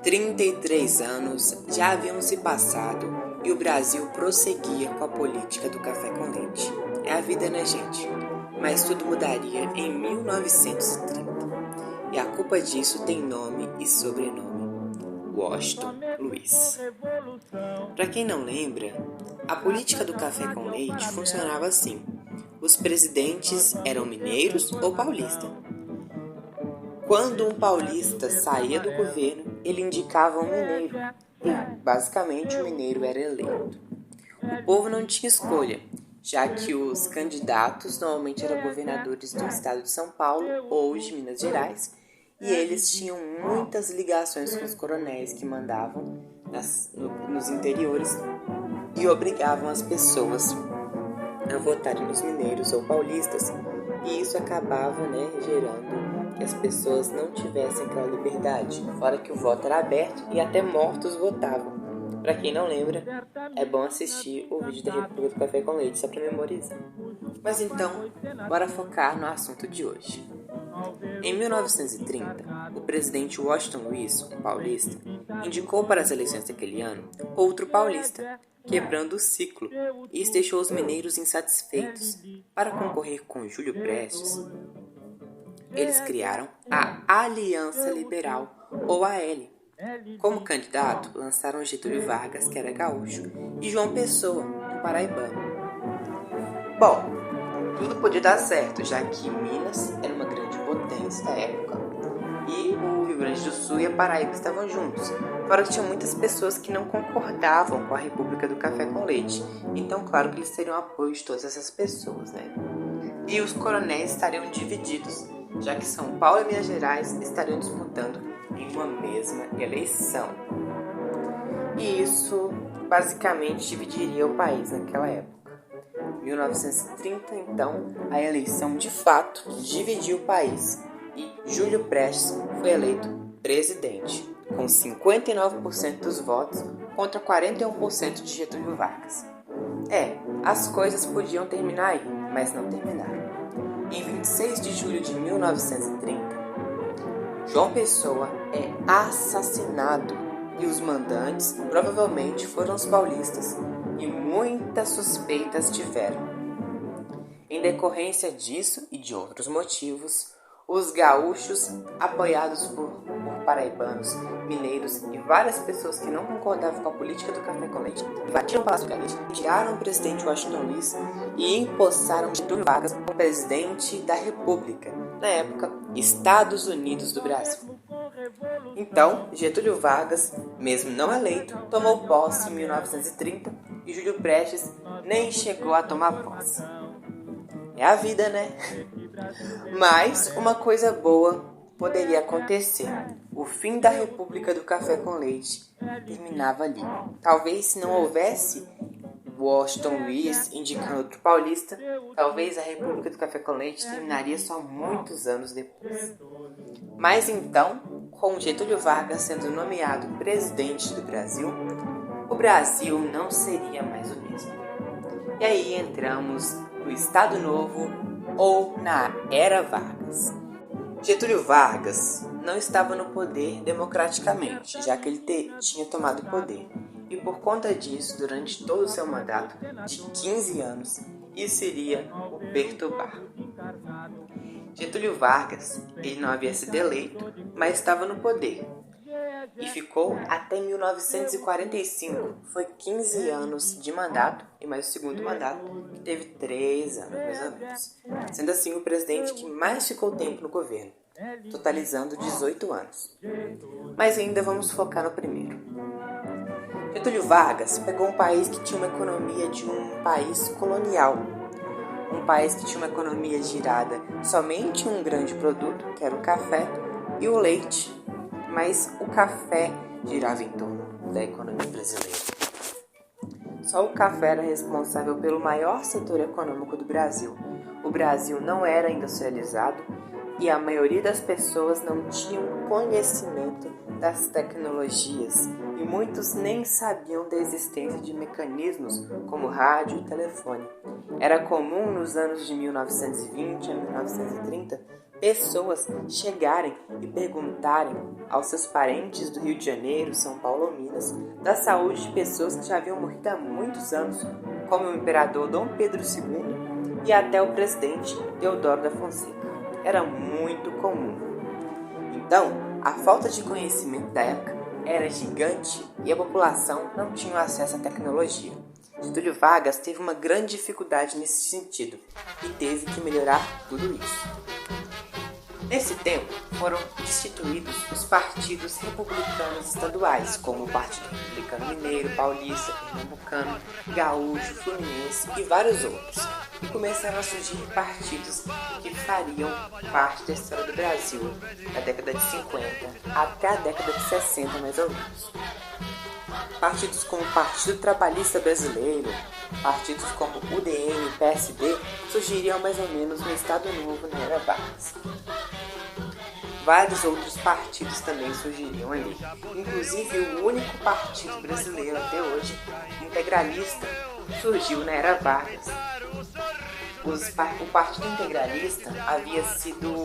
33 anos já haviam se passado e o Brasil prosseguia com a política do café com leite. É a vida, né, gente? Mas tudo mudaria em 1930. E a culpa disso tem nome e sobrenome: Washington Luiz. Para quem não lembra, a política do café com leite funcionava assim: os presidentes eram mineiros ou paulistas. Quando um paulista saía do governo, ele indicava um mineiro, e basicamente o mineiro era eleito. O povo não tinha escolha, já que os candidatos normalmente eram governadores do estado de São Paulo ou de Minas Gerais, e eles tinham muitas ligações com os coronéis que mandavam nos interiores e obrigavam as pessoas a votarem nos mineiros ou paulistas, e isso acabava, gerando que as pessoas não tivessem aquela liberdade, fora que o voto era aberto e até mortos votavam. Para quem não lembra, é bom assistir o vídeo da República do Café com Leite só para memorizar. Mas então, bora focar no assunto de hoje. Em 1930, o presidente Washington Luiz, um paulista, indicou para as eleições daquele ano outro paulista, quebrando o ciclo, e isso deixou os mineiros insatisfeitos. Para concorrer com Júlio Prestes, eles criaram a Aliança Liberal, ou AL. Como candidato, lançaram Getúlio Vargas, que era gaúcho, e João Pessoa, um paraibano. Bom, tudo podia dar certo, já que Minas era uma grande potência da época, e o Rio Grande do Sul e a Paraíba estavam juntos. Fora que tinha muitas pessoas que não concordavam com a República do Café com Leite, então claro que eles teriam apoio de todas essas pessoas, E os coronéis estariam divididos, já que São Paulo e Minas Gerais estariam disputando em uma mesma eleição. E isso basicamente dividiria o país naquela época. Em 1930, então, a eleição de fato dividiu o país e Júlio Prestes foi eleito presidente, com 59% dos votos contra 41% de Getúlio Vargas. As coisas podiam terminar aí, mas não terminaram. Em 26 de julho de 1930, João Pessoa é assassinado e os mandantes provavelmente foram os paulistas e muitas suspeitas tiveram. Em decorrência disso e de outros motivos, os gaúchos, apoiados por paraibanos, mineiros e várias pessoas que não concordavam com a política do café com leite, invadiram o Palácio do Gabinete, tiraram o presidente Washington Luiz e empossaram Getúlio Vargas como presidente da República, na época, Estados Unidos do Brasil. Então, Getúlio Vargas, mesmo não eleito, tomou posse em 1930 e Júlio Prestes nem chegou a tomar posse. É a vida, né? Mas uma coisa boa poderia acontecer. O fim da República do Café com Leite terminava ali. Talvez se não houvesse Washington Luiz indicando outro paulista, talvez a República do Café com Leite terminaria só muitos anos depois. Mas então, com Getúlio Vargas sendo nomeado presidente do Brasil, o Brasil não seria mais o mesmo. E aí entramos no Estado Novo ou na Era Vargas. Getúlio Vargas não estava no poder democraticamente, já que ele tinha tomado o poder. E por conta disso, durante todo o seu mandato de 15 anos, isso iria o perturbar. Getúlio Vargas, ele não havia sido eleito, mas estava no poder. E ficou até 1945. Foi 15 anos de mandato e mais o segundo mandato, que teve 3 anos, mais ou menos. Sendo assim o presidente que mais ficou tempo no governo, totalizando 18 anos. Mas ainda vamos focar no primeiro. Getúlio Vargas pegou um país que tinha uma economia de um país colonial. Um país que tinha uma economia girada somente em um grande produto, que era o café e o leite. Mas o café girava em torno da economia brasileira. Só o café era responsável pelo maior setor econômico do Brasil. O Brasil não era industrializado e a maioria das pessoas não tinham conhecimento das tecnologias e muitos nem sabiam da existência de mecanismos como rádio e telefone. Era comum nos anos de 1920 a 1930 pessoas chegarem e perguntarem aos seus parentes do Rio de Janeiro, São Paulo ou Minas da saúde de pessoas que já haviam morrido há muitos anos, como o imperador Dom Pedro II e até o presidente Deodoro da Fonseca. Era muito comum. Então, a falta de conhecimento da época era gigante e a população não tinha acesso à tecnologia. Getúlio Vargas teve uma grande dificuldade nesse sentido e teve que melhorar tudo isso. Nesse tempo, foram instituídos os partidos republicanos estaduais, como o Partido Republicano Mineiro, Paulista, Pernambucano, Gaúcho, Fluminense e vários outros. E começaram a surgir partidos que fariam parte da história do Brasil, da década de 50 até a década de 60, mais ou menos. Partidos como o Partido Trabalhista Brasileiro, partidos como UDN e PSD surgiriam mais ou menos no Estado Novo na era Vargas. Vários outros partidos também surgiriam ali, inclusive o único partido brasileiro até hoje, integralista, surgiu na era Vargas. O Partido Integralista havia sido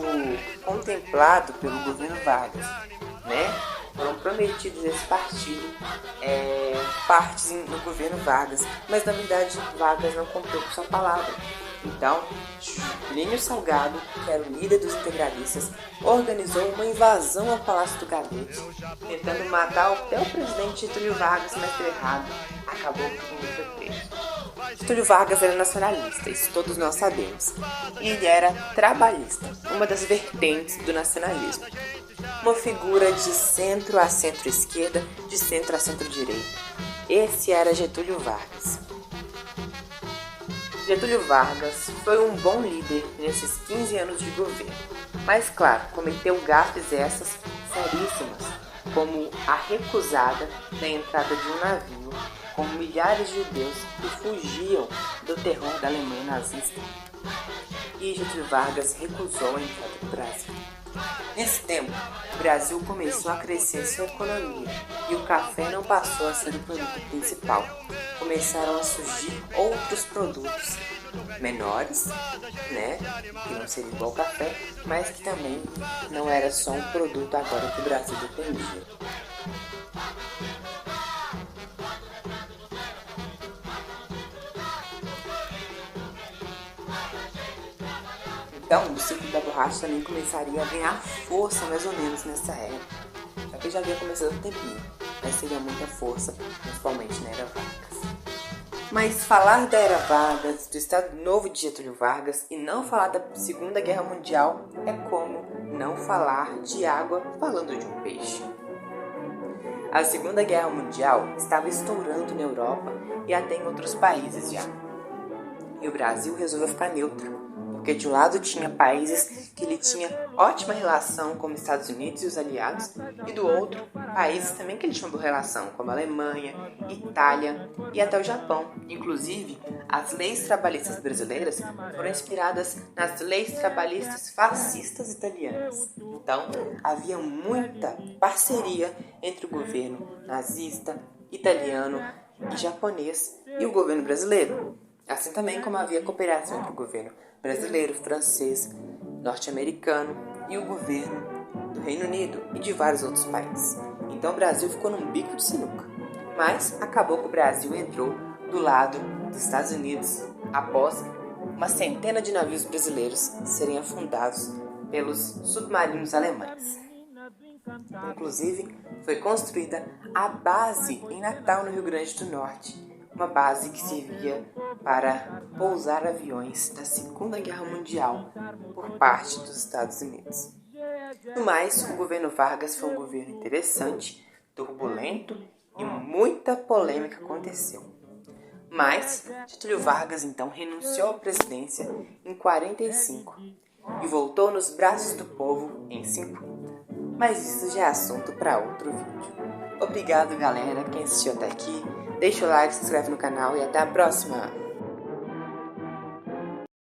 contemplado pelo governo Vargas, né? Foram prometidos esse partido partes no governo Vargas, mas na verdade Vargas não cumpriu com sua palavra. Então, Plínio Salgado, que era o líder dos integralistas, organizou uma invasão ao Palácio do Gabinete, tentando matar até o presidente Getúlio Vargas, mas deu errado. Acabou que todo mundo foi preso. Getúlio Vargas era nacionalista, isso todos nós sabemos. E ele era trabalhista, uma das vertentes do nacionalismo. Uma figura de centro a centro-esquerda, de centro a centro-direita. Esse era Getúlio Vargas. Getúlio Vargas foi um bom líder nesses 15 anos de governo, mas claro, cometeu gafes essas seríssimas, como a recusada da entrada de um navio com milhares de judeus que fugiam do terror da Alemanha nazista. E Getúlio Vargas recusou a entrada do Brasil. Nesse tempo, o Brasil começou a crescer sua economia e o café não passou a ser o produto principal. Começaram a surgir outros produtos menores, né, que não seria igual ao café, mas que também não era só um produto agora que o Brasil dependia. Então, o ciclo da borracha também começaria a ganhar força mais ou menos nessa época. Só que já havia começado um tempinho, mas seria muita força, principalmente na Era Vargas. Mas falar da Era Vargas, do Estado Novo de Getúlio Vargas e não falar da Segunda Guerra Mundial é como não falar de água falando de um peixe. A Segunda Guerra Mundial estava estourando na Europa e até em outros países já. E o Brasil resolveu ficar neutro. Porque de um lado tinha países que ele tinha ótima relação como Estados Unidos e os aliados, e do outro, países também que ele tinha boa relação, como a Alemanha, Itália e até o Japão. Inclusive, as leis trabalhistas brasileiras foram inspiradas nas leis trabalhistas fascistas italianas. Então, havia muita parceria entre o governo nazista, italiano e japonês e o governo brasileiro. Assim também como havia cooperação entre o governo brasileiro, francês, norte-americano e o governo do Reino Unido e de vários outros países. Então o Brasil ficou num bico de sinuca. Mas acabou que o Brasil entrou do lado dos Estados Unidos após uma centena de navios brasileiros serem afundados pelos submarinos alemães. Inclusive, foi construída a base em Natal, no Rio Grande do Norte, uma base que servia para pousar aviões da Segunda Guerra Mundial por parte dos Estados Unidos. No mais, o governo Vargas foi um governo interessante, turbulento e muita polêmica aconteceu. Mas Getúlio Vargas então renunciou à presidência em 45 e voltou nos braços do povo em 50. Mas isso já é assunto para outro vídeo. Obrigado, galera, quem assistiu até aqui. Deixa o like, se inscreve no canal e até a próxima!